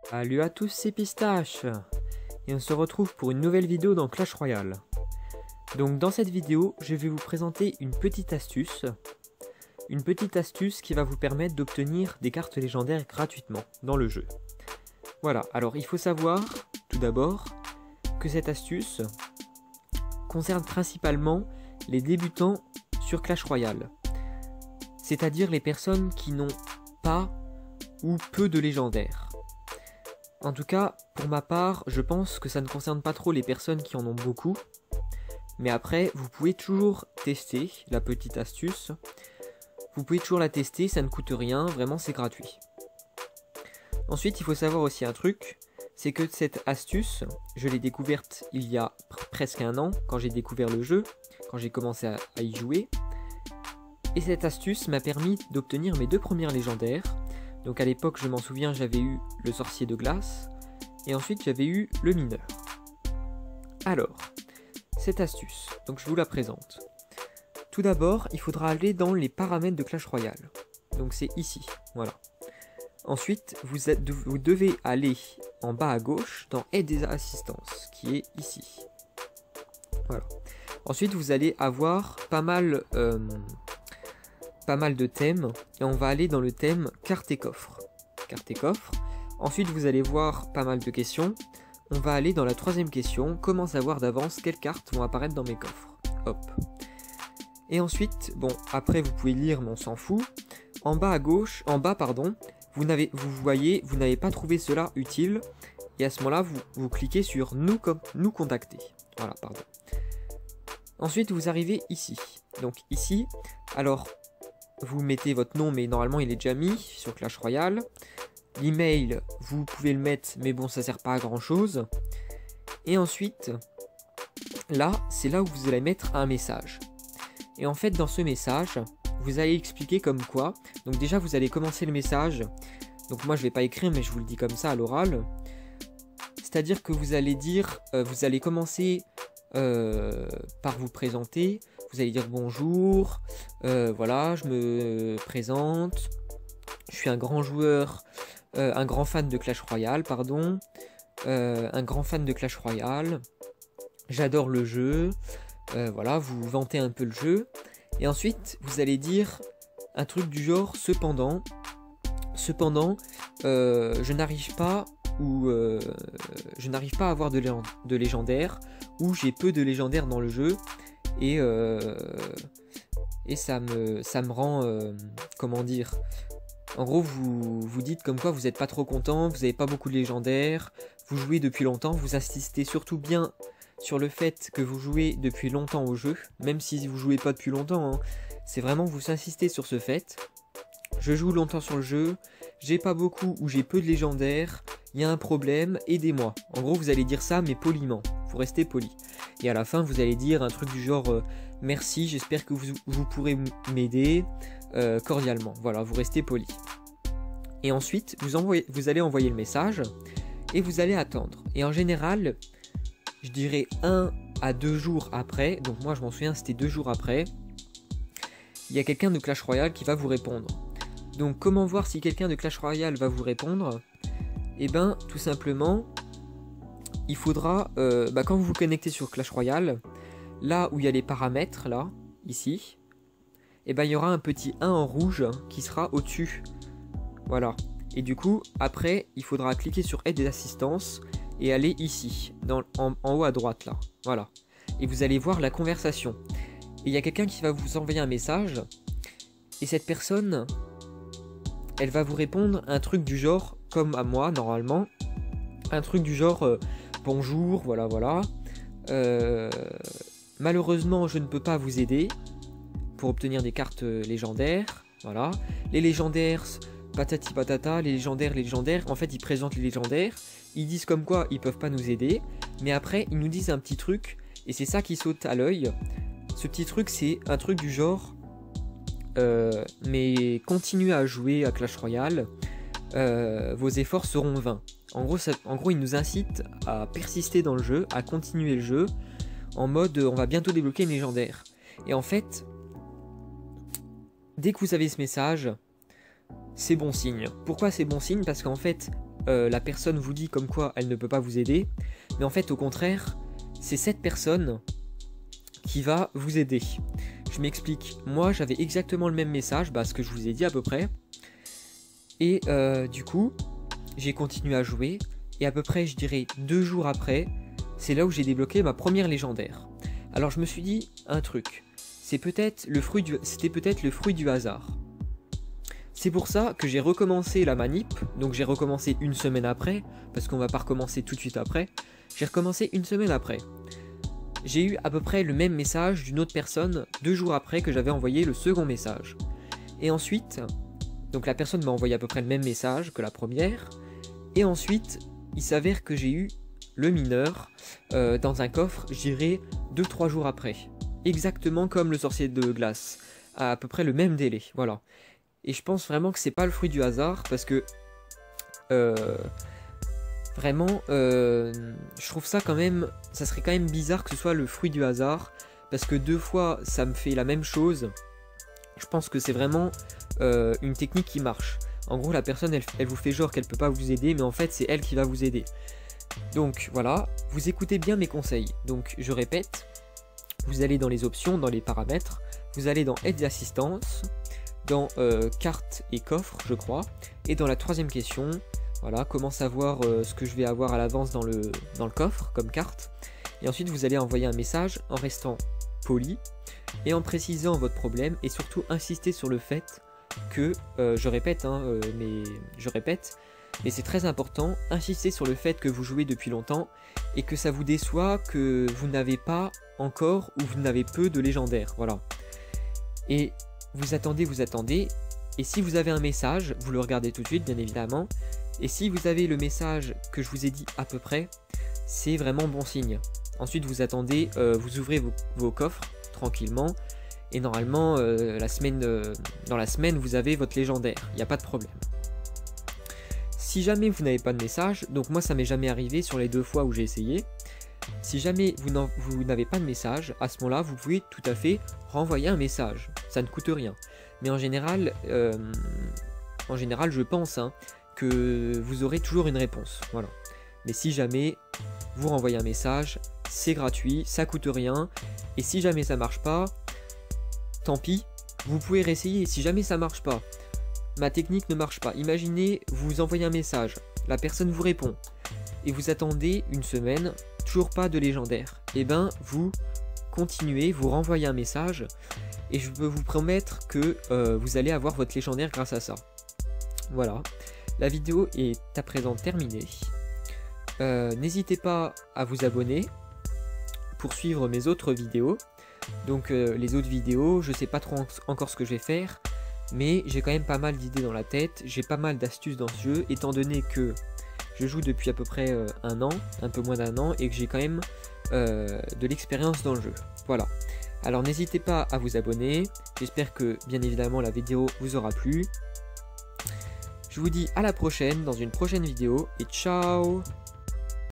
Salut à tous, c'est Pistache et on se retrouve pour une nouvelle vidéo dans Clash Royale. Donc dans cette vidéo, je vais vous présenter une petite astuce qui va vous permettre d'obtenir des cartes légendaires gratuitement dans le jeu. Voilà, alors il faut savoir tout d'abord que cette astuce concerne principalement les débutants sur Clash Royale, c'est-à-dire les personnes qui n'ont pas ou peu de légendaires. En tout cas, pour ma part, je pense que ça ne concerne pas trop les personnes qui en ont beaucoup. Mais après, vous pouvez toujours tester la petite astuce. Vous pouvez toujours la tester, ça ne coûte rien, vraiment c'est gratuit. Ensuite, il faut savoir aussi un truc, c'est que cette astuce, je l'ai découverte il y a presque un an, quand j'ai découvert le jeu, quand j'ai commencé à y jouer. Et cette astuce m'a permis d'obtenir mes 2 premières légendaires. Donc à l'époque, je m'en souviens, j'avais eu le sorcier de glace, et ensuite j'avais eu le mineur. Alors, cette astuce, donc je vous la présente. Tout d'abord, il faudra aller dans les paramètres de Clash Royale. Donc c'est ici, voilà. Ensuite, vous devez aller en bas à gauche dans Aide et assistance, qui est ici. Voilà. Ensuite, vous allez avoir pas mal de thèmes, et on va aller dans le thème carte et coffre. Carte et coffre. Ensuite, vous allez voir pas mal de questions. On va aller dans la 3e question, comment savoir d'avance quelles cartes vont apparaître dans mes coffres. Hop. Et ensuite, bon, après vous pouvez lire, mais on s'en fout. En bas à gauche, vous n'avez pas trouvé cela utile, et à ce moment-là, vous cliquez sur nous contacter. Voilà, pardon. Ensuite, vous arrivez ici. Donc ici, alors vous mettez votre nom, mais normalement il est déjà mis sur Clash Royale. L'email, vous pouvez le mettre, mais bon, ça sert pas à grand chose. Et ensuite, là, c'est là où vous allez mettre un message. Et en fait, dans ce message, vous allez expliquer comme quoi. Donc déjà, vous allez commencer le message. Donc moi, je vais pas écrire, mais je vous le dis comme ça à l'oral. C'est-à-dire que vous allez dire, vous allez commencer par vous présenter. Vous allez dire bonjour, voilà, je me présente, je suis un grand joueur, un grand fan de Clash Royale, pardon, un grand fan de Clash Royale, j'adore le jeu, voilà, vous vantez un peu le jeu, et ensuite vous allez dire un truc du genre cependant, je n'arrive pas à avoir de légendaire, ou j'ai peu de légendaires dans le jeu, et ça me rend, comment dire, en gros vous dites comme quoi vous n'êtes pas trop content, vous n'avez pas beaucoup de légendaires, vous jouez depuis longtemps, vous insistez surtout bien sur le fait que vous jouez depuis longtemps au jeu, même si vous jouez pas depuis longtemps, hein, c'est vraiment vous insistez sur ce fait. Je joue longtemps sur le jeu, j'ai pas beaucoup ou j'ai peu de légendaires, il y a un problème, aidez-moi. En gros vous allez dire ça mais poliment, faut rester poli. Et à la fin vous allez dire un truc du genre merci, j'espère que vous pourrez m'aider cordialement. Voilà, vous restez poli. Et ensuite vous allez envoyer le message et vous allez attendre. Et en général, je dirais 1 à 2 jours après, donc moi je m'en souviens c'était 2 jours après, il y a quelqu'un de Clash Royale qui va vous répondre. Donc comment voir si quelqu'un de Clash Royale va vous répondre? Eh ben tout simplement, il faudra, quand vous vous connectez sur Clash Royale, là où il y a les paramètres, là, ici, et ben il y aura un petit 1 en rouge qui sera au-dessus. Voilà. Et du coup, après, il faudra cliquer sur aide et assistance et aller ici, en haut à droite, là. Voilà. Et vous allez voir la conversation. Et il y a quelqu'un qui va vous envoyer un message, et cette personne, elle va vous répondre un truc du genre, comme à moi, normalement, un truc du genre, bonjour, voilà, voilà. Malheureusement, je ne peux pas vous aider pour obtenir des cartes légendaires, voilà. Les légendaires, patati patata, les légendaires, en fait, ils présentent les légendaires, ils disent comme quoi ils peuvent pas nous aider, mais après, ils nous disent un petit truc, et c'est ça qui saute à l'œil. Ce petit truc, c'est un truc du genre, mais continuez à jouer à Clash Royale, vos efforts seront vains. En gros, il nous incite à persister dans le jeu, à continuer le jeu, en mode on va bientôt débloquer une légendaire. Et en fait, dès que vous avez ce message, c'est bon signe. Pourquoi c'est bon signe? Parce qu'en fait, la personne vous dit comme quoi elle ne peut pas vous aider, mais en fait, au contraire, c'est cette personne qui va vous aider. Je m'explique. Moi, j'avais exactement le même message, ce que je vous ai dit à peu près. Et du coup, j'ai continué à jouer. Et à peu près, je dirais 2 jours après, c'est là où j'ai débloqué ma première légendaire. Alors je me suis dit un truc. C'était peut-être le fruit du hasard. C'est pour ça que j'ai recommencé la manip. Donc j'ai recommencé une semaine après, parce qu'on va pas recommencer tout de suite après. J'ai recommencé une semaine après. J'ai eu à peu près le même message d'une autre personne 2 jours après que j'avais envoyé le second message. Et ensuite, donc la personne m'a envoyé à peu près le même message que la première. Et ensuite, il s'avère que j'ai eu le mineur dans un coffre, je dirais 2-3 jours après. Exactement comme le sorcier de glace. À peu près le même délai, voilà. Et je pense vraiment que c'est pas le fruit du hasard, parce que vraiment, je trouve ça quand même, ça serait quand même bizarre que ce soit le fruit du hasard, parce que 2 fois ça me fait la même chose. Je pense que c'est vraiment une technique qui marche. En gros, la personne, elle vous fait genre qu'elle peut pas vous aider, mais en fait, c'est elle qui va vous aider. Donc voilà, vous écoutez bien mes conseils. Donc je répète, vous allez dans les options, dans les paramètres, vous allez dans aide et assistance, dans carte et coffre, je crois, et dans la 3e question, voilà, comment savoir ce que je vais avoir à l'avance dans le coffre comme carte. Et ensuite, vous allez envoyer un message en restant poli et en précisant votre problème, et surtout insister sur le fait que, je répète, mais c'est très important, insistez sur le fait que vous jouez depuis longtemps et que ça vous déçoit que vous n'avez pas encore ou vous n'avez peu de légendaires, voilà. Et vous attendez, et si vous avez un message, vous le regardez tout de suite, bien évidemment, et si vous avez le message que je vous ai dit à peu près, c'est vraiment bon signe. Ensuite, vous attendez, vous ouvrez vos coffres tranquillement, et normalement, dans la semaine, vous avez votre légendaire, il n'y a pas de problème. Si jamais vous n'avez pas de message, donc moi ça m'est jamais arrivé sur les 2 fois où j'ai essayé, si jamais vous n'avez pas de message, à ce moment-là, vous pouvez tout à fait renvoyer un message, ça ne coûte rien. Mais en général, je pense que vous aurez toujours une réponse, voilà. Mais si jamais vous renvoyez un message, c'est gratuit, ça coûte rien, et si jamais ça marche pas, tant pis, vous pouvez réessayer. Si jamais ça marche pas, ma technique ne marche pas, imaginez, vous envoyez un message, la personne vous répond, et vous attendez une semaine, toujours pas de légendaire, et ben vous continuez, vous renvoyez un message, et je peux vous promettre que vous allez avoir votre légendaire grâce à ça. Voilà, la vidéo est à présent terminée. N'hésitez pas à vous abonner pour suivre mes autres vidéos. Donc les autres vidéos, je sais pas trop encore ce que je vais faire, mais j'ai quand même pas mal d'idées dans la tête, j'ai pas mal d'astuces dans ce jeu, étant donné que je joue depuis à peu près 1 an, un peu moins d'1 an, et que j'ai quand même de l'expérience dans le jeu. Voilà. Alors n'hésitez pas à vous abonner, j'espère que bien évidemment la vidéo vous aura plu. Je vous dis à la prochaine dans une prochaine vidéo, et ciao!